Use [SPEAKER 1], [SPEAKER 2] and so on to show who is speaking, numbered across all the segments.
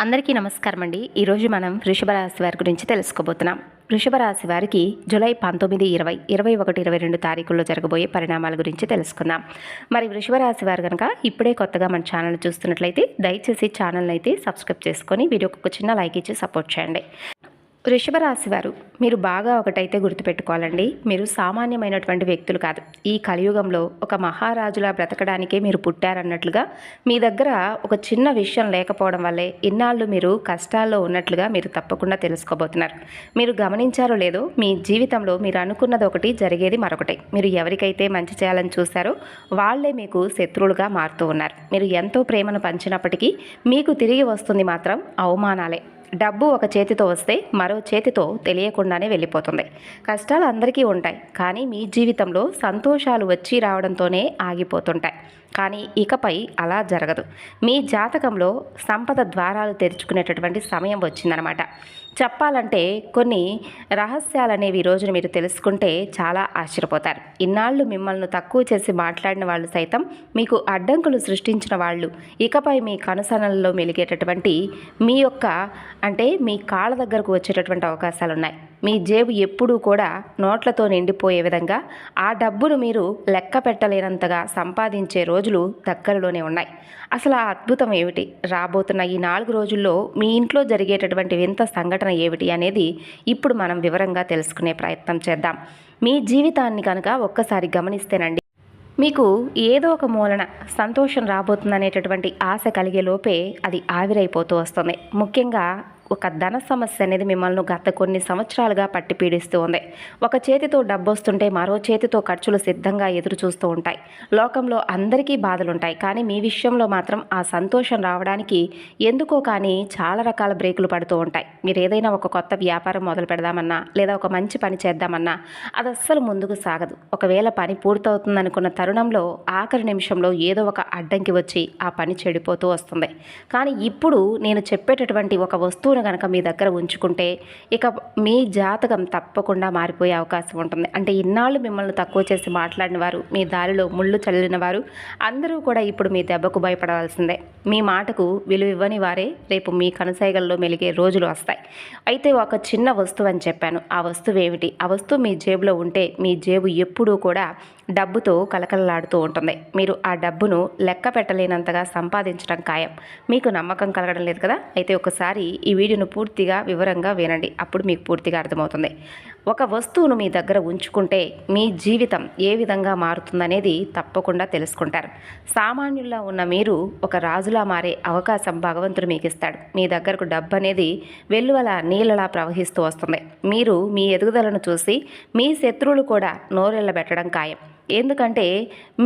[SPEAKER 1] అందరికీ నమస్కారం అండి. ఈరోజు మనం వృషభ రాశి వారి గురించి తెలుసుకోబోతున్నాం. వృషభ రాశి వారికి జూలై 19, 20, 21, 22 తారీఖుల్లో జరగబోయే పరిణామాల గురించి తెలుసుకుందాం. మరి వృషభ రాశి వారు కనుక ఇప్పుడే కొత్తగా మన ఛానల్ చూస్తున్నట్లయితే దయచేసి ఛానల్ని అయితే సబ్స్క్రైబ్ చేసుకొని వీడియోకి ఒక చిన్న లైక్ ఇచ్చి సపోర్ట్ చేయండి. వృషభ రాశి వారు మీరు బాగా ఒకటైతే గుర్తుపెట్టుకోవాలండి, మీరు సామాన్యమైనటువంటి వ్యక్తులు కాదు. ఈ కలియుగంలో ఒక మహారాజులా బ్రతకడానికే మీరు పుట్టారన్నట్లుగా మీ దగ్గర ఒక చిన్న విషయం లేకపోవడం వల్లే ఇన్నాళ్ళు మీరు కష్టాల్లో ఉన్నట్లుగా మీరు తప్పకుండా తెలుసుకోబోతున్నారు. మీరు గమనించారో లేదో, మీ జీవితంలో మీరు అనుకున్నది ఒకటి, జరిగేది మరొకటి. మీరు ఎవరికైతే మంచి చేయాలని చూశారో వాళ్లే మీకు శత్రువులుగా మారుతూ ఉన్నారు. మీరు ఎంతో ప్రేమను పంచినప్పటికీ మీకు తిరిగి వస్తుంది మాత్రం అవమానాలే. డబ్బు ఒక చేతితో వస్తే మరో చేతితో తెలియకుండానే వెళ్ళిపోతుంది. కష్టాలు అందరికీ ఉంటాయి, కానీ మీ జీవితంలో సంతోషాలు వచ్చి రావడంతోనే ఆగిపోతుంటాయి. కానీ ఇకపై అలా జరగదు. మీ జాతకంలో సంపద ద్వారాలు తెరుచుకునేటటువంటి సమయం వచ్చిందనమాట. చెప్పాలంటే కొన్ని రహస్యాలనేవి ఈ రోజున మీరు తెలుసుకుంటే చాలా ఆశ్చర్యపోతారు. ఇన్నాళ్ళు మిమ్మల్ని తక్కువ చేసి మాట్లాడిన వాళ్ళు సైతం, మీకు అడ్డంకులు సృష్టించిన వాళ్ళు ఇకపై మీ కనుసనలలో మెలిగేటటువంటి మీ యొక్క మీ కాళ్ళ దగ్గరకు వచ్చేటటువంటి అవకాశాలు ఉన్నాయి. మీ జేబు ఎప్పుడూ కూడా నోట్లతో నిండిపోయే విధంగా ఆ డబ్బును మీరు లెక్క పెట్టలేనంతగా సంపాదించే రోజులు దగ్గరలోనే ఉన్నాయి. అసలు ఆ అద్భుతం ఏమిటి, రాబోతున్న ఈ 4 రోజుల్లో మీ ఇంట్లో జరిగేటటువంటి వింత సంఘటన ఏమిటి అనేది ఇప్పుడు మనం వివరంగా తెలుసుకునే ప్రయత్నం చేద్దాం. మీ జీవితాన్ని కనుక ఒక్కసారి గమనిస్తేనండి, మీకు ఏదో ఒక మూలన సంతోషం రాబోతుందనేటటువంటి ఆశ కలిగే లోపే అది ఆవిరైపోతూ వస్తుంది. ముఖ్యంగా ఒక ధన సమస్య అనేది మిమ్మల్ని గత కొన్ని సంవత్సరాలుగా పట్టి పీడిస్తూ ఉంది. ఒక చేతితో డబ్బు వస్తుంటే మరో చేతితో ఖర్చులు సిద్ధంగా ఎదురు చూస్తూ ఉంటాయి. లోకంలో అందరికీ బాధలుంటాయి, కానీ మీ విషయంలో మాత్రం ఆ సంతోషం రావడానికి ఎందుకో కానీ చాలా రకాల బ్రేకులు పడుతూ ఉంటాయి. మీరు ఏదైనా ఒక కొత్త వ్యాపారం మొదలు పెడదామన్నా, లేదా ఒక మంచి పని చేద్దామన్నా అది అస్సలు ముందుకు సాగదు. ఒకవేళ పని పూర్తవుతుందనుకున్న తరుణంలో ఆఖరి నిమిషంలో ఏదో ఒక అడ్డంకి వచ్చి ఆ పని చెడిపోతూ వస్తుంది. కానీ ఇప్పుడు నేను చెప్పేటటువంటి ఒక వస్తువు కనుక మీ దగ్గర ఉంచుకుంటే ఇక మీ జాతకం తప్పకుండా మారిపోయే అవకాశం ఉంటుంది. అంటే ఇన్నాళ్ళు మిమ్మల్ని తక్కువ చేసి మాట్లాడిన వారు, మీ దారిలో ముళ్ళు చల్లిన వారు అందరూ కూడా ఇప్పుడు మీ దెబ్బకు భయపడవలసిందే. మీ మాటకు విలువ ఇవ్వని వారే రేపు మీ కనసైగల్లో మెలిగే రోజులు వస్తాయి. అయితే ఒక చిన్న వస్తువు అని చెప్పాను, ఆ వస్తువు ఏమిటి? ఆ వస్తువు మీ జేబులో ఉంటే మీ జేబు ఎప్పుడూ కూడా డబ్బుతో కలకలలాడుతూ ఉంటుంది. మీరు ఆ డబ్బును లెక్క పెట్టలేనంతగా సంపాదించడం ఖాయం. మీకు నమ్మకం కలగడం లేదు కదా? అయితే ఒకసారి ఈ వీడియోను పూర్తిగా వివరంగా వినండి, అప్పుడు మీకు పూర్తిగా అర్థమవుతుంది. ఒక వస్తువును మీ దగ్గర ఉంచుకుంటే మీ జీవితం ఏ విధంగా మారుతుందనేది తప్పకుండా తెలుసుకుంటారు. సామాన్యుల్లా ఉన్న మీరు ఒక రాజులా మారే అవకాశం భగవంతుడు మీకు ఇస్తాడు. మీ దగ్గరకు డబ్బు అనేది వెల్లువలా నీళ్ళలా ప్రవహిస్తూ వస్తుంది. మీరు మీ ఎదుగుదలను చూసి మీ శత్రువులు కూడా నోరెళ్ళబెట్టడం ఖాయం. ఎందుకంటే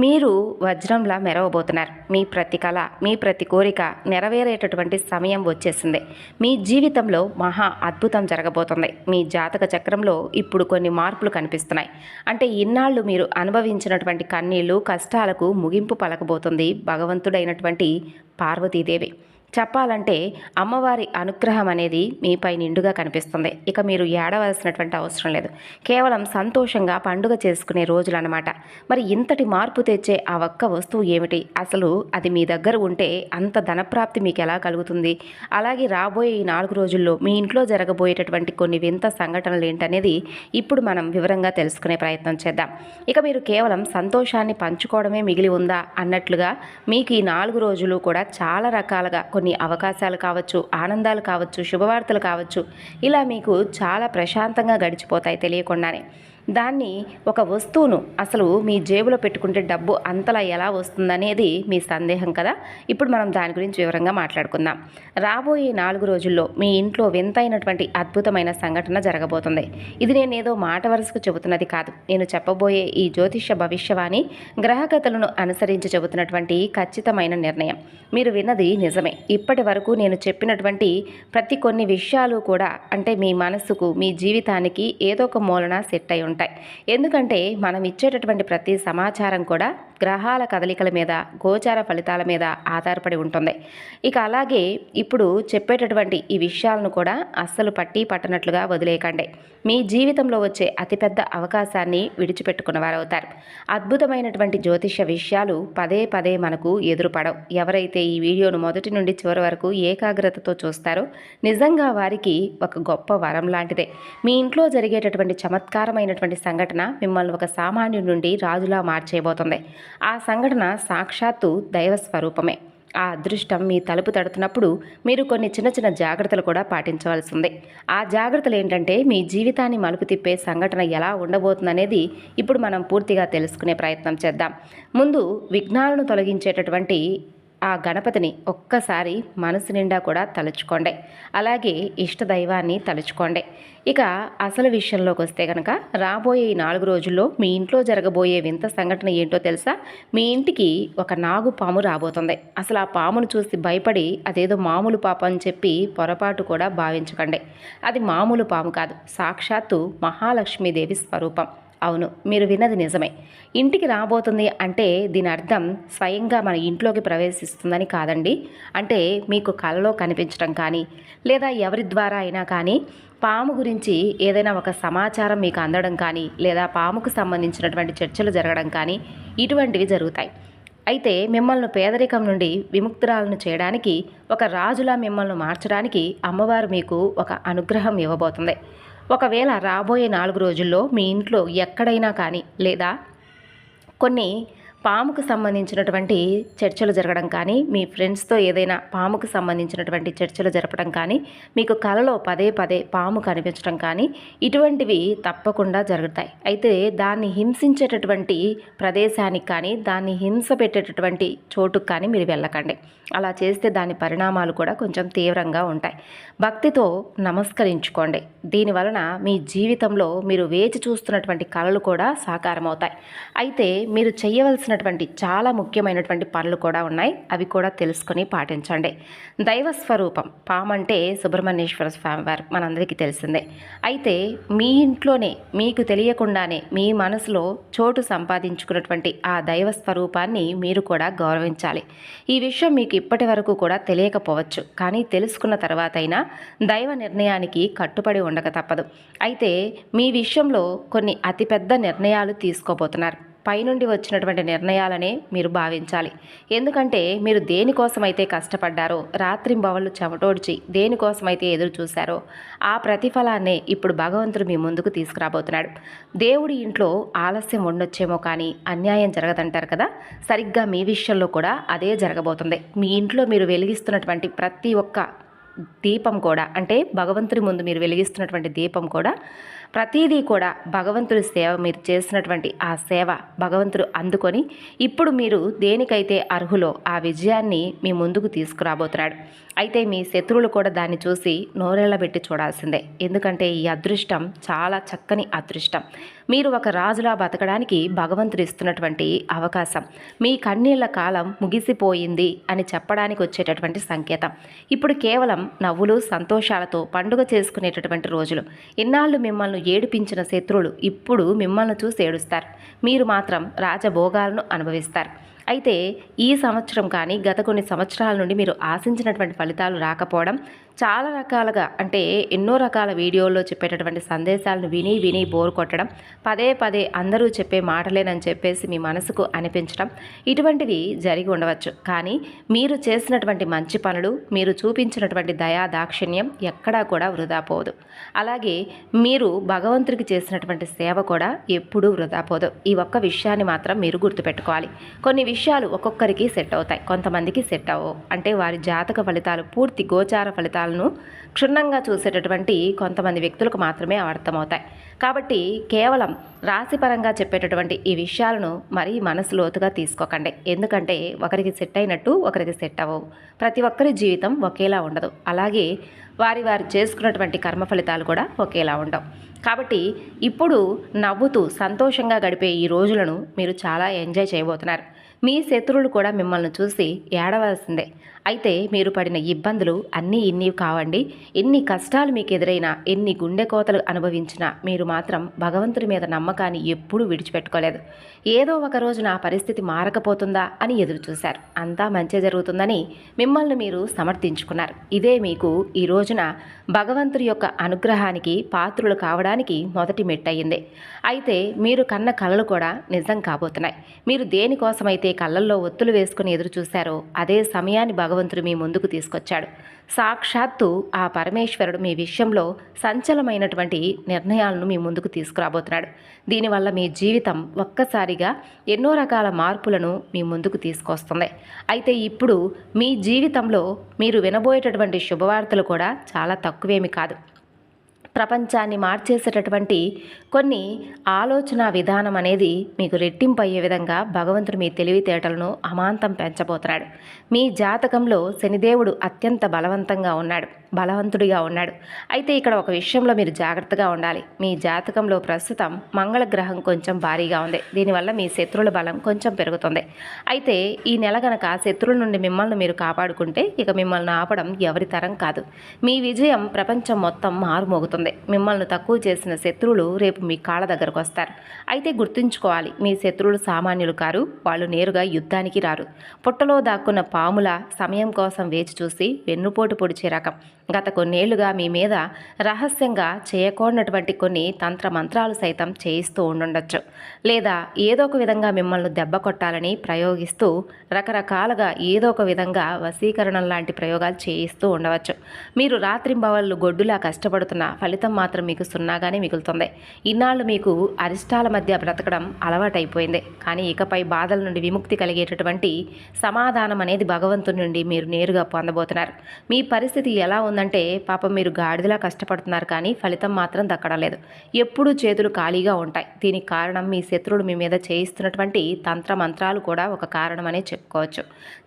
[SPEAKER 1] మీరు వజ్రంలా మెరవబోతున్నారు. మీ ప్రతి కళ, మీ ప్రతి కోరిక నెరవేరేటటువంటి సమయం వచ్చేసింది. మీ జీవితంలో మహా అద్భుతం జరగబోతుంది. మీ జాతక చక్రంలో ఇప్పుడు కొన్ని మార్పులు కనిపిస్తున్నాయి. అంటే ఇన్నాళ్ళు మీరు అనుభవించినటువంటి కన్నీళ్లు, కష్టాలకు ముగింపు పలకబోతుంది భగవంతుడైనటువంటి పార్వతీదేవి. చెప్పాలంటే అమ్మవారి అనుగ్రహం అనేది మీపై నిండుగా కనిపిస్తుంది. ఇక మీరు ఏడవలసినటువంటి అవసరం లేదు. కేవలం సంతోషంగా పండుగ చేసుకునే రోజులు అన్నమాట. మరి ఇంతటి మార్పు తెచ్చే ఆ ఒక్క వస్తువు ఏమిటి? అసలు అది మీ దగ్గర ఉంటే అంత ధనప్రాప్తి మీకు ఎలా కలుగుతుంది? అలాగే రాబోయే ఈ 4 రోజుల్లో మీ ఇంట్లో జరగబోయేటటువంటి కొన్ని వింత సంఘటనలు ఏంటనేది ఇప్పుడు మనం వివరంగా తెలుసుకునే ప్రయత్నం చేద్దాం. ఇక మీరు కేవలం సంతోషాన్ని పంచుకోవడమే మిగిలి ఉందా అన్నట్లుగా మీకు ఈ 4 రోజులు కూడా చాలా రకాలుగా కొన్ని అవకాశాలు కావచ్చు, ఆనందాలు కావచ్చు, శుభవార్తలు కావచ్చు, ఇలా మీకు చాలా ప్రశాంతంగా గడిచిపోతాయి తెలియకుండానే. దాన్ని ఒక వస్తువును అసలు మీ జేబులో పెట్టుకుంటే డబ్బు అంతలా ఎలా వస్తుందనేది మీ సందేహం కదా? ఇప్పుడు మనం దాని గురించి వివరంగా మాట్లాడుకుందాం. రాబోయే 4 రోజుల్లో మీ ఇంట్లో వింతైనటువంటి అద్భుతమైన సంఘటన జరగబోతుంది. ఇది నేను ఏదో మాట వరుసకు చెబుతున్నది కాదు. నేను చెప్పబోయే ఈ జ్యోతిష భవిష్యవాణి గ్రహగతులను అనుసరించి చెబుతున్నటువంటి ఖచ్చితమైన నిర్ణయం. మీరు విన్నది నిజమే. ఇప్పటి వరకు నేను చెప్పినటువంటి ప్రతి కొన్ని విషయాలు కూడా మీ మనసుకు, మీ జీవితానికి ఏదో ఒక మూలన సెట్ అయి ఉంటాయి. ఎందుకంటే మనం ఇచ్చేటటువంటి ప్రతి సమాచారం కూడా గ్రహాల కదలికల మీద, గోచార ఫలితాల మీద ఆధారపడి ఉంటుంది. ఇక అలాగే ఇప్పుడు చెప్పేటటువంటి ఈ విషయాలను కూడా అస్సలు పట్టనట్లుగా వదిలేయకండి. మీ జీవితంలో వచ్చే అతిపెద్ద అవకాశాన్ని విడిచిపెట్టుకున్నవారవుతారు. అద్భుతమైనటువంటి జ్యోతిష్య విషయాలు పదే పదే మనకు ఎదురుపడవు. ఎవరైతే ఈ వీడియోను మొదటి నుండి చివరి వరకు ఏకాగ్రతతో చూస్తారో నిజంగా వారికి ఒక గొప్ప వరం లాంటిదే. మీ ఇంట్లో జరిగేటటువంటి చమత్కారమైనటువంటి సంఘటన మిమ్మల్ని ఒక సామాన్యుడి నుండి రాజులా మార్చేయబోతుంది. ఆ సంఘటన సాక్షాత్తు దైవ స్వరూపమే. ఆ అదృష్టం మీ తలుపు తడుతున్నప్పుడు మీరు కొన్ని చిన్న చిన్న జాగ్రత్తలు కూడా పాటించవలసి ఉంది. ఆ జాగ్రత్తలు ఏంటంటే మీ జీవితాన్ని మలుపు తిప్పే సంఘటన ఎలా ఉండబోతుందనేది ఇప్పుడు మనం పూర్తిగా తెలుసుకునే ప్రయత్నం చేద్దాం. ముందు విఘ్నాలను తొలగించేటటువంటి ఆ గణపతిని ఒక్కసారి మనసు నిండా కూడా తలుచుకోండి. అలాగే ఇష్టదైవాన్ని తలుచుకోండి. ఇక అసలు విషయంలోకి వస్తే కనుక రాబోయే 4 రోజుల్లో మీ ఇంట్లో జరగబోయే వింత సంఘటన ఏంటో తెలుసా? మీ ఇంటికి ఒక నాగు పాము రాబోతుంది. అసలు ఆ పామును చూసి భయపడి అదేదో మామూలు పాము అని చెప్పి పొరపాటు కూడా భావించకండి. అది మామూలు పాము కాదు, సాక్షాత్తు మహాలక్ష్మీదేవి స్వరూపం. అవును, మీరు విన్నది నిజమే. ఇంటికి రాబోతుంది అంటే దీని అర్థం స్వయంగా మన ఇంట్లోకి ప్రవేశిస్తుందని కాదండి. అంటే మీకు కలలో కనిపించడం కానీ లేదా ఎవరి ద్వారా అయినా కానీ పాము గురించి ఏదైనా ఒక సమాచారం మీకు అందడం కానీ లేదా పాముకు సంబంధించినటువంటి చర్చలు జరగడం కానీ ఇటువంటివి జరుగుతాయి. అయితే మిమ్మల్ని పేదరికం నుండి విముక్తురాలను చేయడానికి, ఒక రాజులా మిమ్మల్ని మార్చడానికి అమ్మవారు మీకు ఒక అనుగ్రహం ఇవ్వబోతుంది. ఒకవేళ రాబోయే 4 రోజుల్లో మీ ఇంట్లో ఎక్కడైనా కానీ లేదా కొన్ని పాముకు సంబంధించినటువంటి చర్చలు జరగడం కానీ, మీ ఫ్రెండ్స్తో ఏదైనా పాముకు సంబంధించినటువంటి చర్చలు జరపడం కానీ, మీకు కలలో పదే పదే పాము కనిపించడం కానీ ఇటువంటివి తప్పకుండా జరుగుతాయి. అయితే దాన్ని హింసించేటటువంటి ప్రదేశానికి కానీ దాన్ని హింస పెట్టేటటువంటి చోటుకు కానీ మీరు వెళ్ళకండి. అలా చేస్తే దాని పరిణామాలు కూడా కొంచెం తీవ్రంగా ఉంటాయి. భక్తితో నమస్కరించుకోండి. దీనివలన మీ జీవితంలో మీరు వేచి చూస్తున్నటువంటి కలలు కూడా సాకారమవుతాయి. అయితే మీరు చేయవలసినటువంటి చాలా ముఖ్యమైనటువంటి పనులు కూడా ఉన్నాయి. అవి కూడా తెలుసుకొని పాటించండి. దైవస్వరూపం పామంటే సుబ్రహ్మణ్యేశ్వర స్వామివారు మనందరికీ తెలిసిందే. అయితే మీ ఇంట్లోనే మీకు తెలియకుండానే మీ మనసులో చోటు సంపాదించుకున్నటువంటి ఆ దైవస్వరూపాన్ని మీరు కూడా గౌరవించాలి. ఈ విషయం మీకు ఇప్పటి వరకు కూడా తెలియకపోవచ్చు, కానీ తెలుసుకున్న తర్వాత అయినా దైవ నిర్ణయానికి కట్టుబడి ఉండక తప్పదు. అయితే మీ విషయంలో కొన్ని అతిపెద్ద నిర్ణయాలు తీసుకోబోతున్నారు. పైనుండి వచ్చినటువంటి నిర్ణయాలనే మీరు భావించాలి. ఎందుకంటే మీరు దేనికోసమైతే కష్టపడ్డారో, రాత్రింబవళ్ళు చెమటోడ్చి దేనికోసమైతే ఎదురు చూశారో ఆ ప్రతిఫలాన్నే ఇప్పుడు భగవంతుడు మీ ముందుకు తీసుకురాబోతున్నాడు. దేవుడి ఇంట్లో ఆలస్యం ఉండొచ్చేమో కానీ అన్యాయం జరగదంటారు కదా, సరిగ్గా మీ విషయంలో కూడా అదే జరగబోతుంది. మీ ఇంట్లో మీరు వెలిగిస్తున్నటువంటి ప్రతి ఒక్క దీపం కూడా, అంటే భగవంతుడి ముందు మీరు వెలిగిస్తున్నటువంటి దీపం కూడా, ప్రతిదీ కూడా భగవంతుడి సేవ, మీరు చేసినటువంటి ఆ సేవ భగవంతుడు అందుకొని ఇప్పుడు మీరు దేనికైతే అర్హులో ఆ విజయాన్ని మీ ముందుకు తీసుకురాబోతున్నాడు. అయితే మీ శత్రువులు కూడా దాన్ని చూసి నోరెళ్లబెట్టి చూడాల్సిందే. ఎందుకంటే ఈ అదృష్టం చాలా చక్కని అదృష్టం. మీరు ఒక రాజులా బతకడానికి భగవంతుడు ఇస్తున్నటువంటి అవకాశం. మీ కన్నీళ్ల కాలం ముగిసిపోయింది అని చెప్పడానికి వచ్చేటటువంటి సంకేతం. ఇప్పుడు కేవలం నవ్వులు సంతోషాలతో పండుగ చేసుకునేటటువంటి రోజులు. ఇన్నాళ్ళు మిమ్మల్ని ఏడిపించిన శత్రువులు ఇప్పుడు మిమ్మల్ని చూసి ఏడుస్తారు. మీరు మాత్రం రాజభోగాలను అనుభవిస్తారు. అయితే ఈ సంవత్సరం కానీ గత కొన్ని సంవత్సరాల నుండి మీరు ఆశించినటువంటి ఫలితాలు రాకపోవడం, చాలా రకాలుగా అంటే ఎన్నో రకాల వీడియోల్లో చెప్పేటటువంటి సందేశాలను విని విని బోర్ కొట్టడం, పదే పదే అందరూ చెప్పే మాటలేనని చెప్పేసి మీ మనసుకు అనిపించడం, ఇటువంటివి జరిగి ఉండవచ్చు. కానీ మీరు చేసినటువంటి మంచి పనులు, మీరు చూపించినటువంటి దయా దాక్షిణ్యం ఎక్కడా కూడా వృధా పోదు. అలాగే మీరు భగవంతుడికి చేసినటువంటి సేవ కూడా ఎప్పుడూ వృధా పోదు. ఈ ఒక్క విషయాన్ని మాత్రం మీరు గుర్తుపెట్టుకోవాలి. కొన్ని విషయాలు ఒక్కొక్కరికి సెట్ అవుతాయి, కొంతమందికి సెట్ అవ్వవు. అంటే వారి జాతక ఫలితాలు, పూర్తి గోచార ఫలితాలను క్షుణ్ణంగా చూసేటటువంటి కొంతమంది వ్యక్తులకు మాత్రమే అర్థమవుతాయి. కాబట్టి కేవలం రాశిపరంగా చెప్పేటటువంటి ఈ విషయాలను మరీ మనసు లోతుగా తీసుకోకండి. ఎందుకంటే ఒకరికి సెట్ అయినట్టు ఒకరికి సెట్ అవ్వవు. ప్రతి ఒక్కరి జీవితం ఒకేలా ఉండదు. అలాగే వారి చేసుకున్నటువంటి కర్మ ఫలితాలు కూడా ఒకేలా ఉండవు. కాబట్టి ఇప్పుడు నవ్వుతూ సంతోషంగా గడిపే ఈ రోజులను మీరు చాలా ఎంజాయ్ చేయబోతున్నారు. మీ శత్రువులు కూడా మిమ్మల్ని చూసి ఏడవలసిందే. అయితే మీరు పడిన ఇబ్బందులు అన్నీ ఇన్ని కావండి. ఎన్ని కష్టాలు మీకు ఎదురైనా, ఎన్ని గుండె కోతలు అనుభవించినా మీరు మాత్రం భగవంతుడి మీద నమ్మకాన్ని ఎప్పుడూ విడిచిపెట్టుకోలేదు. ఏదో ఒక రోజు నా పరిస్థితి మారకపోతుందా అని ఎదురు చూశారు. అంతా మంచి జరుగుతుందని మిమ్మల్ని మీరు సమర్థించుకున్నారు. ఇదే మీకు ఈ రోజున భగవంతుడి యొక్క అనుగ్రహానికి పాత్రులు కావడానికి మొదటి మెట్టయింది. అయితే మీరు కన్న కలలు కూడా నిజం కాబోతున్నాయి. మీరు దేనికోసమైతే కళ్ళల్లో ఒత్తులు వేసుకుని ఎదురు చూశారో అదే సమయాన్ని భగవంతుడు మీ ముందుకు తీసుకొచ్చాడు. సాక్షాత్తు ఆ పరమేశ్వరుడు మీ విషయంలో సంచలమైనటువంటి నిర్ణయాలను మీ ముందుకు తీసుకురాబోతున్నాడు. దీనివల్ల మీ జీవితం ఒక్కసారిగా ఎన్నో రకాల మార్పులను మీ ముందుకు తీసుకొస్తుంది. అయితే ఇప్పుడు మీ జీవితంలో మీరు వినబోయేటటువంటి శుభవార్తలు కూడా చాలా తక్కువేమి కాదు. ప్రపంచాన్ని మార్చేసేటటువంటి కొన్ని ఆలోచన విధానం అనేది మీకు రెట్టింపు అయ్యే విధంగా భగవంతుడు మీ తెలివితేటలను అమాంతం పెంచబోతున్నాడు. మీ జాతకంలో శనిదేవుడు అత్యంత బలవంతుడిగా ఉన్నాడు. అయితే ఇక్కడ ఒక విషయంలో మీరు జాగ్రత్తగా ఉండాలి. మీ జాతకంలో ప్రస్తుతం మంగళ గ్రహం కొంచెం భారీగా ఉంది. దీనివల్ల మీ శత్రువుల బలం కొంచెం పెరుగుతుంది. అయితే ఈ నెల గనక శత్రువుల నుండి మిమ్మల్ని మీరు కాపాడుకుంటే ఇక మిమ్మల్ని ఆపడం ఎవరి తరం కాదు. మీ విజయం ప్రపంచం మొత్తం మారుమోగుతుంది. మిమ్మల్ని తక్కువ చేసిన శత్రువులు రేపు మీ కాళ్ళ దగ్గరకు వస్తారు. అయితే గుర్తుంచుకోవాలి, మీ శత్రువులు సామాన్యులు కారు. వాళ్ళు నేరుగా యుద్ధానికి రారు. పుట్టలో దాక్కున్న పాముల సమయం కోసం వేచి చూసి వెన్నుపోటు పొడిచే రకం. గత కొన్నేళ్లుగా మీ మీద రహస్యంగా చేయకూడనటువంటి కొన్ని తంత్ర మంత్రాలు సైతం చేయిస్తూ ఉండుండొచ్చు. లేదా ఏదో ఒక విధంగా మిమ్మల్ని దెబ్బ కొట్టాలని ప్రయోగిస్తూ రకరకాలుగా ఏదో ఒక విధంగా వశీకరణం లాంటి ప్రయోగాలు చేయిస్తూ ఉండవచ్చు. మీరు రాత్రింబవళ్ళు గొడ్డులా కష్టపడుతున్న ఫలితం మాత్రం మీకు సున్నాగానే మిగులుతుంది. ఇన్నాళ్ళు మీకు అరిష్టాల మధ్య బ్రతకడం అలవాటైపోయింది. కానీ ఇకపై బాధల నుండి విముక్తి కలిగేటటువంటి సమాధానం అనేది భగవంతుని నుండి మీరు నేరుగా పొందబోతున్నారు. మీ పరిస్థితి ఎలా ఉందంటే పాపం మీరు గాడిదలా కష్టపడుతున్నారు, కానీ ఫలితం మాత్రం దక్కడం లేదు. ఎప్పుడూ చేతులు ఖాళీగా ఉంటాయి. దీనికి కారణం మీ శత్రువులు మీ మీద చేయిస్తున్నటువంటి తంత్ర మంత్రాలు కూడా ఒక కారణమనే చెప్పుకోవచ్చు.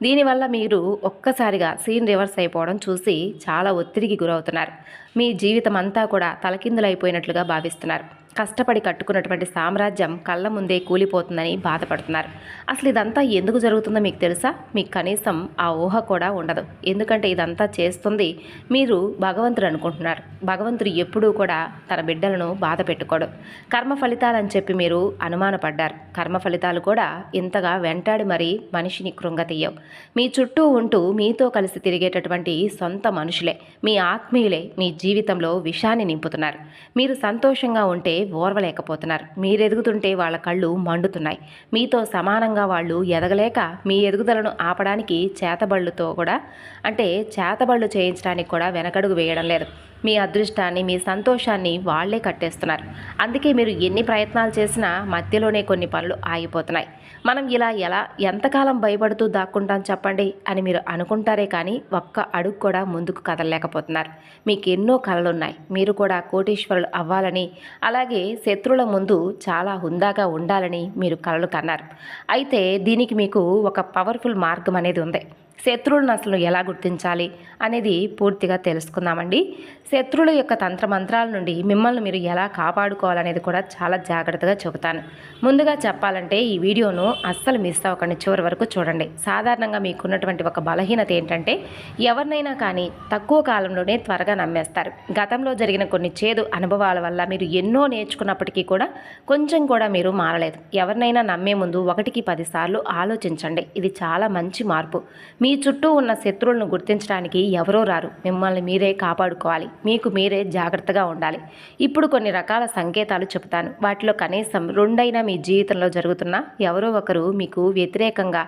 [SPEAKER 1] దీనివల్ల మీరు ఒక్కసారిగా సీన్ రివర్స్ అయిపోవడం చూసి చాలా ఒత్తిడికి గురవుతున్నారు. మీ జీవితం అంతా కూడా తలకిందులైపోయినట్లుగా భావిస్తున్నారు. కష్టపడి కట్టుకున్నటువంటి సామ్రాజ్యం కళ్ళ ముందే కూలిపోతుందని బాధపడుతున్నారు. అసలు ఇదంతా ఎందుకు జరుగుతుందో మీకు తెలుసా? మీకు కనీసం ఆ ఊహ కూడా ఉండదు. ఎందుకంటే ఇదంతా చేస్తుంది మీరు భగవంతుడు అనుకుంటున్నారు. భగవంతుడు ఎప్పుడూ కూడా తన బిడ్డలను బాధ పెట్టుకోడు. కర్మ ఫలితాలని చెప్పి మీరు అనుమానపడ్డారు. కర్మ ఫలితాలు కూడా ఇంతగా వెంటాడి మరీ మనిషిని కృంగతీయవు. మీ చుట్టూ ఉంటూ మీతో కలిసి తిరిగేటటువంటి సొంత మనుషులే, మీ ఆత్మీయులే మీ జీవితంలో విషాన్ని నింపుతున్నారు. మీరు సంతోషంగా ఉంటే ఓర్వలేకపోతున్నారు. మీరెదుగుతుంటే వాళ్ళ కళ్ళు మండుతున్నాయి. మీతో సమానంగా వాళ్ళు ఎదగలేక మీ ఎదుగుదలను ఆపడానికి చేతబళ్ళు చేయించడానికి కూడా వెనకడుగు వేయడం లేదు. మీ అదృష్టాన్ని, మీ సంతోషాన్ని వాళ్లే కట్టేస్తున్నారు. అందుకే మీరు ఎన్ని ప్రయత్నాలు చేసినా మధ్యలోనే కొన్ని పనులు ఆగిపోతున్నాయి. మనం ఇలా ఎంతకాలం భయపడుతూ దాక్కుంటాం చెప్పండి అని మీరు అనుకుంటారే కానీ ఒక్క అడుగు కూడా ముందుకు కదలలేకపోతున్నారు. మీకు ఎన్నో కలలున్నాయి. మీరు కూడా కోటీశ్వరులు అవ్వాలని, అలాగే శత్రువుల ముందు చాలా హుందాగా ఉండాలని మీరు కలలు కన్నారు. అయితే దీనికి మీకు ఒక పవర్ఫుల్ మార్గం అనేది ఉంది. శత్రువులను అసలు ఎలా గుర్తించాలి అనేది పూర్తిగా తెలుసుకుందామండి. శత్రువుల యొక్క తంత్రమంత్రాల నుండి మిమ్మల్ని మీరు ఎలా కాపాడుకోవాలనేది కూడా చాలా జాగ్రత్తగా చెబుతాను. ముందుగా చెప్పాలంటే ఈ వీడియోను అస్సలు మిస్ అవ్వకండి, చివరి వరకు చూడండి. సాధారణంగా మీకున్నటువంటి ఒక బలహీనత ఏంటంటే ఎవరినైనా కానీ తక్కువ కాలంలోనే త్వరగా నమ్మేస్తారు. గతంలో జరిగిన కొన్ని చేదు అనుభవాల వల్ల మీరు ఎన్నో నేర్చుకున్నప్పటికీ కూడా కొంచెం కూడా మీరు మారలేదు. ఎవరినైనా నమ్మే ముందు 1కి 10 సార్లు ఆలోచించండి. ఇది చాలా మంచి మార్పు. మీ చుట్టూ ఉన్న శత్రువులను గుర్తించడానికి ఎవరో రారు. మిమ్మల్ని మీరే కాపాడుకోవాలి. మీకు మీరే జాగ్రత్తగా ఉండాలి. ఇప్పుడు కొన్ని రకాల సంకేతాలు చెబుతాను. వాటిలో కనీసం 2 మీ జీవితంలో జరుగుతున్న ఎవరో ఒకరు మీకు వ్యతిరేకంగా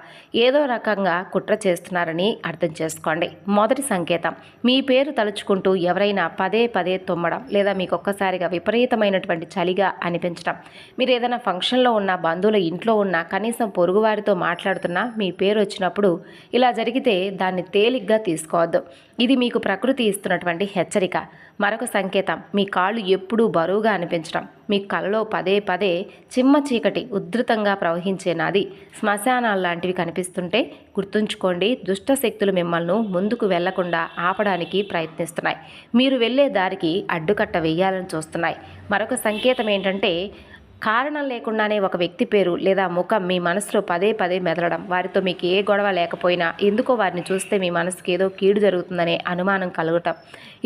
[SPEAKER 1] ఏదో రకంగా కుట్ర చేస్తున్నారని అర్థం చేసుకోండి. మొదటి సంకేతం, మీ పేరు తలుచుకుంటూ ఎవరైనా పదే పదే తుమ్మడం, లేదా మీకు ఒక్కసారిగా విపరీతమైనటువంటి చలిగా అనిపించడం. మీరు ఏదైనా ఫంక్షన్లో ఉన్న, బంధువుల ఇంట్లో ఉన్న, కనీసం పొరుగువారితో మాట్లాడుతున్నా మీ పేరు వచ్చినప్పుడు ఇలా జరిగితే దాన్ని తేలిగ్గా తీసుకోవద్దు. ఇది మీకు ప్రకృతి ఇస్తున్నటువంటి హెచ్చరిక. మరొక సంకేతం, మీ కాళ్ళు ఎప్పుడూ బరువుగా అనిపించడం, మీ కలలో పదే పదే చిమ్మ చీకటి ఉధృతంగా ప్రవహించే నది, శ్మశానాలు లాంటివి కనిపిస్తుంటే గుర్తుంచుకోండి, దుష్ట శక్తులు మిమ్మల్ని ముందుకు వెళ్లకుండా ఆపడానికి ప్రయత్నిస్తున్నాయి. మీరు వెళ్ళే దారికి అడ్డుకట్ట వేయాలని చూస్తున్నాయి. మరొక సంకేతం ఏంటంటే కారణం లేకుండానే ఒక వ్యక్తి పేరు లేదా ముఖం మీ మనసులో పదే పదే మెదలడం, వారితో మీకు ఏ గొడవ లేకపోయినా ఎందుకో వారిని చూస్తే మీ మనసుకి ఏదో కీడు జరుగుతుందనే అనుమానం కలగటం,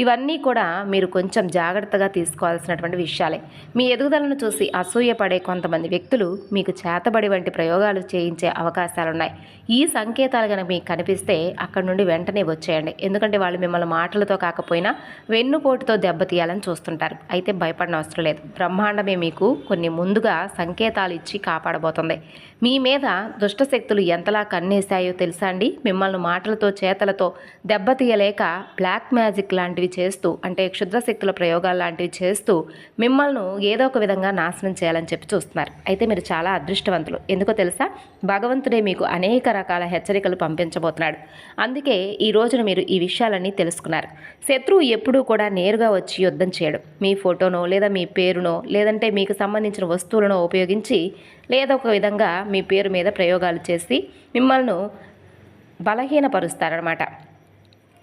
[SPEAKER 1] ఇవన్నీ కూడా మీరు కొంచెం జాగ్రత్తగా తీసుకోవాల్సినటువంటి విషయాలే. మీ ఎదుగుదలను చూసి అసూయపడే కొంతమంది వ్యక్తులు మీకు చేతబడి వంటి ప్రయోగాలు చేయించే అవకాశాలున్నాయి. ఈ సంకేతాలు కనుక మీకు కనిపిస్తే అక్కడి నుండి వెంటనే వచ్చేయండి. ఎందుకంటే వాళ్ళు మిమ్మల్ని మాటలతో కాకపోయినా వెన్నుపోటుతో దెబ్బతీయాలని చూస్తుంటారు. అయితే భయపడిన అవసరం లేదు. బ్రహ్మాండమే మీకు కొన్ని ముందుగా సంకేతాలు ఇచ్చి కాపాడబోతుంది. మీ మీద దుష్టశక్తులు ఎంతలా కన్నేశాయో తెలుసా అండి? మిమ్మల్ని మాటలతో చేతలతో దెబ్బతీయలేక బ్లాక్ మ్యాజిక్ లాంటివి చేస్తూ, అంటే క్షుద్రశక్తుల ప్రయోగాలు లాంటివి చేస్తూ మిమ్మల్ని ఏదో ఒక విధంగా నాశనం చేయాలని చెప్పి చూస్తున్నారు. అయితే మీరు చాలా అదృష్టవంతులు. ఎందుకో తెలుసా? భగవంతుడే మీకు అనేక రకాల హెచ్చరికలు పంపించబోతున్నాడు. అందుకే ఈ రోజున మీరు ఈ విషయాలన్నీ తెలుసుకున్నారు. శత్రువు ఎప్పుడూ కూడా నేరుగా వచ్చి యుద్ధం చేయడు. మీ ఫోటోనో లేదా మీ పేరునో లేదంటే మీకు సంబంధించిన వస్తువులను ఉపయోగించి లేదా ఒక విధంగా మీ పేరు మీద ప్రయోగాలు చేసి మిమ్మల్ని బలహీనపరుస్తారనమాట.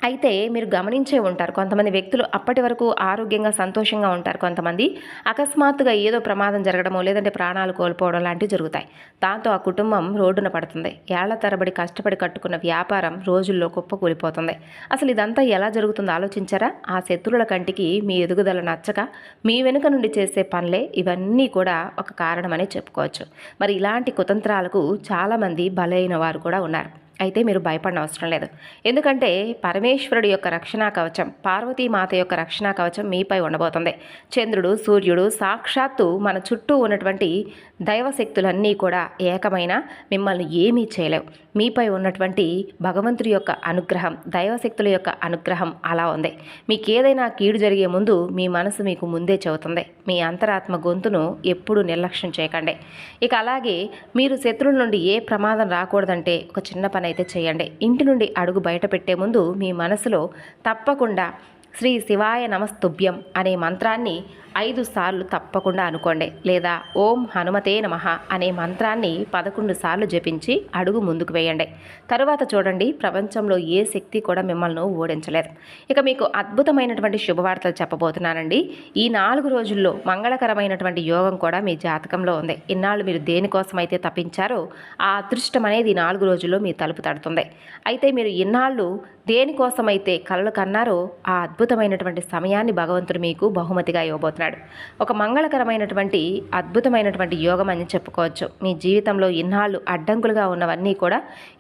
[SPEAKER 1] అయితే మీరు గమనించే ఉంటారు, కొంతమంది వ్యక్తులు అప్పటి వరకు ఆరోగ్యంగా సంతోషంగా ఉంటారు. కొంతమంది అకస్మాత్తుగా ఏదో ప్రమాదం జరగడమో లేదంటే ప్రాణాలు కోల్పోవడం లాంటివి జరుగుతాయి. దాంతో ఆ కుటుంబం రోడ్డున పడుతుంది. ఏళ్ల తరబడి కష్టపడి కట్టుకున్న వ్యాపారం రోజుల్లో కుప్పకూలిపోతుంది. అసలు ఇదంతా ఎలా జరుగుతుందో ఆలోచించారా? ఆ శత్రువుల కంటికి మీ ఎదుగుదల నచ్చక మీ వెనుక నుండి చేసే పనులే ఇవన్నీ కూడా ఒక కారణమని చెప్పుకోవచ్చు. మరి ఇలాంటి కుతంత్రాలకు చాలామంది బలైన వారు కూడా ఉన్నారు. అయితే మీరు భయపడిన అవసరం లేదు. ఎందుకంటే పరమేశ్వరుడి యొక్క రక్షణా కవచం, పార్వతీమాత యొక్క రక్షణా కవచం మీపై ఉండబోతుంది. చంద్రుడు, సూర్యుడు, సాక్షాత్తు మన చుట్టూ ఉన్నటువంటి దైవశక్తులన్నీ కూడా ఏకమైన మిమ్మల్ని ఏమీ చేయలేవు. మీపై ఉన్నటువంటి భగవంతుడి యొక్క అనుగ్రహం, దైవశక్తుల యొక్క అనుగ్రహం అలా ఉంది. మీకు ఏదైనా కీడు జరిగే ముందు మీ మనసు మీకు ముందే చెబుతుంది. మీ అంతరాత్మ గొంతును ఎప్పుడూ నిర్లక్ష్యం చేయకండి. ఇక అలాగే మీరు శత్రువుల నుండి ఏ ప్రమాదం రాకూడదంటే ఒక చిన్న పని అయితే చేయండి. ఇంటి నుండి అడుగు బయట పెట్టే ముందు మీ మనసులో తప్పకుండా శ్రీ శివాయ నమస్తుభ్యం అనే మంత్రాన్ని 5 సార్లు తప్పకుండా అనుకోండి. లేదా ఓం హనుమతే నమః అనే మంత్రాన్ని 11 సార్లు జపించి అడుగు ముందుకు వేయండి. తరువాత చూడండి, ప్రపంచంలో ఏ శక్తి కూడా మిమ్మల్ని ఓడించలేదు. ఇక మీకు అద్భుతమైనటువంటి శుభవార్తలు చెప్పబోతున్నానండి. ఈ 4 రోజుల్లో మంగళకరమైనటువంటి యోగం కూడా మీ జాతకంలో ఉంది. ఇన్నాళ్ళు మీరు దేనికోసమైతే తప్పించారో ఆ అదృష్టం అనేది ఈ 4 రోజుల్లో మీ తలుపు తడుతుంది. అయితే మీరు ఇన్నాళ్ళు దేనికోసమైతే కలలు కన్నారో ఆ అద్భుతమైనటువంటి సమయాన్ని భగవంతుడు మీకు బహుమతిగా ఇవ్వబోతున్నాడు. ఒక మంగళకరమైనటువంటి అద్భుతమైనటువంటి యోగం అని చెప్పుకోవచ్చు. మీ జీవితంలో ఇన్నాళ్ళు అడ్డంకులుగా ఉన్నవన్నీ కూడా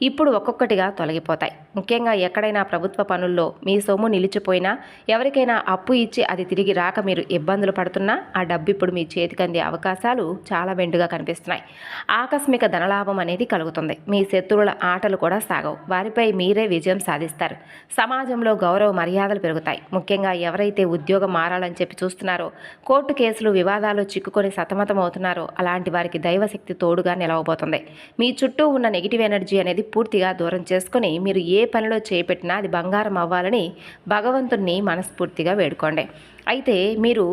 [SPEAKER 1] ఇప్పుడు ఒక్కొక్కటిగా తొలగిపోతాయి. ముఖ్యంగా ఎక్కడైనా ప్రభుత్వ పనుల్లో మీ సొమ్ము నిలిచిపోయినా, ఎవరికైనా అప్పు ఇచ్చి అది తిరిగి రాక మీరు ఇబ్బందులు పడుతున్నా ఆ డబ్బు ఇప్పుడు మీ చేతికి అందే అవకాశాలు చాలా మెండుగా కనిపిస్తున్నాయి. ఆకస్మిక ధనలాభం అనేది కలుగుతుంది. మీ శత్రువుల ఆటలు కూడా సాగవు. వారిపై మీరే విజయం సాధిస్తారు. సమాజంలో గౌరవ మర్యాదలు పెరుగుతాయి. ముఖ్యంగా ఎవరైతే ఉద్యోగం మారాలని చెప్పి చూస్తున్నారో, కోర్టు కేసులు వివాదాలు చిక్కుకొని సతమతం అవుతున్నారో అలాంటి వారికి దైవశక్తి తోడుగా నిలవబోతుంది. మీ చుట్టూ ఉన్న నెగిటివ్ ఎనర్జీ అనేది పూర్తిగా దూరం చేసుకుని మీరు ఏ పనిలో చేపట్టినా అది బంగారం అవ్వాలని భగవంతుణ్ణి మనస్ఫూర్తిగా వేడుకోండి. అయితే మీరు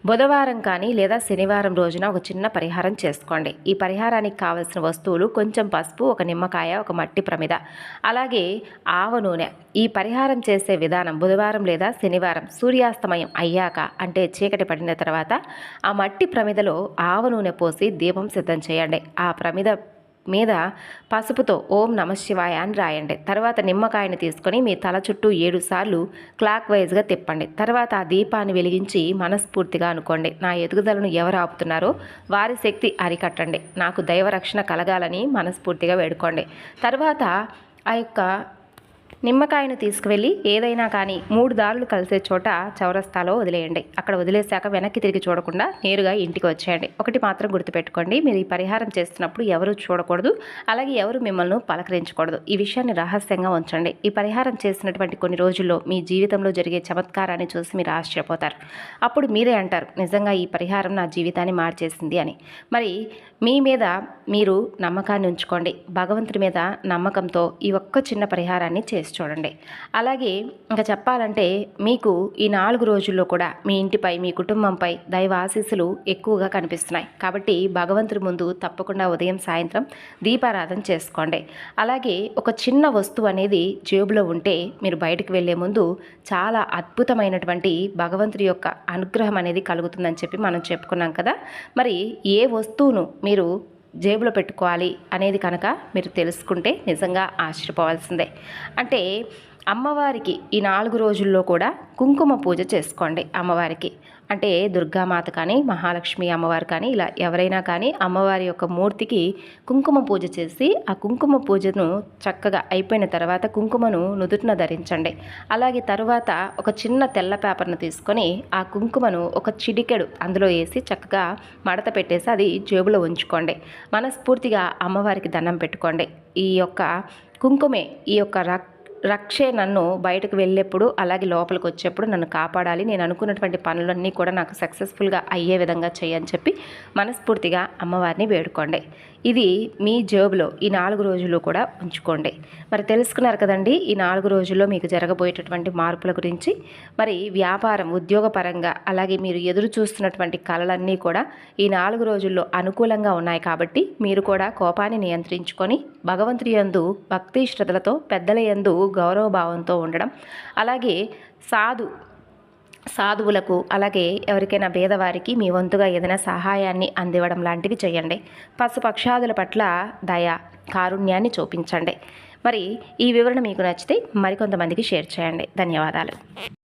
[SPEAKER 1] బుధవారం కానీ లేదా శనివారం రోజున ఒక చిన్న పరిహారం చేసుకోండి. ఈ పరిహారానికి కావలసిన వస్తువులు కొంచెం పసుపు, ఒక నిమ్మకాయ, ఒక మట్టి ప్రమిద, అలాగే ఆవ నూనె. ఈ పరిహారం చేసే విధానం బుధవారం లేదా శనివారం సూర్యాస్తమయం అయ్యాక, అంటే చీకటి పడిన తర్వాత ఆ మట్టి ప్రమిదలో ఆవ నూనె పోసి దీపం సిద్ధం చేయండి. ఆ ప్రమిద మీద పసుపుతో ఓం నమశివాయ అని రాయండి. తర్వాత నిమ్మకాయని తీసుకొని మీ తల చుట్టూ 7 సార్లు క్లాక్ వైజ్గా తిప్పండి. తర్వాత ఆ దీపాన్ని వెలిగించి మనస్ఫూర్తిగా అనుకోండి, నా ఎదుగుదలను ఎవరు ఆపుతున్నారో వారి శక్తి అరికట్టండి, నాకు దైవరక్షణ కలగాలని మనస్ఫూర్తిగా వేడుకోండి. తర్వాత ఆ యొక్క నిమ్మకాయను తీసుకువెళ్ళి ఏదైనా కానీ 3 దారులు కలిసే చోట చౌరస్తాలో వదిలేయండి. అక్కడ వదిలేశాక వెనక్కి తిరిగి చూడకుండా నేరుగా ఇంటికి వచ్చేయండి. ఒకటి మాత్రం గుర్తుపెట్టుకోండి, మీరు ఈ పరిహారం చేస్తున్నప్పుడు ఎవరు చూడకూడదు, అలాగే ఎవరు మిమ్మల్ని పలకరించకూడదు. ఈ విషయాన్ని రహస్యంగా ఉంచండి. ఈ పరిహారం చేసినటువంటి కొన్ని రోజుల్లో మీ జీవితంలో జరిగే చమత్కారాన్ని చూసి మీరు ఆశ్చర్యపోతారు. అప్పుడు మీరే అంటారు, నిజంగా ఈ పరిహారం నా జీవితాన్ని మార్చేసింది అని. మరి మీ మీద మీరు నమ్మకాన్ని ఉంచుకోండి. భగవంతుడి మీద నమ్మకంతో ఈ ఒక్క చిన్న పరిహారాన్ని చేసి చేసి చూడండి. అలాగే ఇంకా చెప్పాలంటే మీకు ఈ 4 రోజుల్లో కూడా మీ ఇంటిపై, మీ కుటుంబంపై దైవ ఆశీస్సులు ఎక్కువగా కనిపిస్తున్నాయి. కాబట్టి భగవంతుడి ముందు తప్పకుండా ఉదయం సాయంత్రం దీపారాధన చేసుకోండి. అలాగే ఒక చిన్న వస్తువు అనేది జేబులో ఉంటే మీరు బయటకు వెళ్ళే ముందు చాలా అద్భుతమైనటువంటి భగవంతుడి యొక్క అనుగ్రహం అనేది కలుగుతుందని చెప్పి మనం చెప్పుకున్నాం కదా. మరి ఏ వస్తువును మీరు జేబులో పెట్టుకోవాలి అనేది కనుక మీరు తెలుసుకుంటే నిజంగా ఆశ్చర్యపోవాల్సిందే. అంటే అమ్మవారికి ఈ 4 రోజుల్లో కూడా కుంకుమ పూజ చేసుకోండి అమ్మవారికి. అంటే దుర్గామాత కానీ, మహాలక్ష్మి అమ్మవారు కానీ, ఇలా ఎవరైనా కానీ అమ్మవారి యొక్క మూర్తికి కుంకుమ పూజ చేసి ఆ కుంకుమ పూజను చక్కగా అయిపోయిన తర్వాత కుంకుమను నుదుటిన ధరించండి. అలాగే తరువాత ఒక చిన్న తెల్ల పేపర్ను తీసుకొని ఆ కుంకుమను ఒక చిటికెడు అందులో వేసి చక్కగా మడత పెట్టేసి అది జేబులో ఉంచుకోండి. మనస్ఫూర్తిగా అమ్మవారికి దండం పెట్టుకోండి. ఈ యొక్క కుంకుమే ఈ యొక్క రక్షే నన్ను బయటకు వెళ్ళేప్పుడు అలాగే లోపలికి వచ్చేప్పుడు నన్ను కాపాడాలి, నేను అనుకున్నటువంటి పనులన్నీ కూడా నాకు సక్సెస్ఫుల్గా అయ్యే విధంగా చేయని చెప్పి మనస్ఫూర్తిగా అమ్మవారిని వేడుకోండి. ఇది మీ జేబులో ఈ 4 రోజులు కూడా ఉంచుకోండి. మరి తెలుసుకున్నారు కదండి ఈ 4 రోజుల్లో మీకు జరగబోయేటటువంటి మార్పుల గురించి. మరి వ్యాపారం, ఉద్యోగపరంగా అలాగే మీరు ఎదురు చూస్తున్నటువంటి కళలన్నీ కూడా ఈ 4 రోజుల్లో అనుకూలంగా ఉన్నాయి. కాబట్టి మీరు కూడా కోపాన్ని నియంత్రించుకొని భగవంతుడి యందు భక్తి శ్రద్ధలతో, పెద్దల యందు గౌరవభావంతో ఉండడం, అలాగే సాధువులకు అలాగే ఎవరికైనా పేదవారికి మీ వంతుగా ఏదైనా సహాయాన్ని అందివ్వడం లాంటివి చేయండి. పశుపక్షాదుల పట్ల దయ, కారుణ్యాన్ని చూపించండి. మరి ఈ వివరణ మీకు నచ్చితే మరికొంతమందికి షేర్ చేయండి. ధన్యవాదాలు.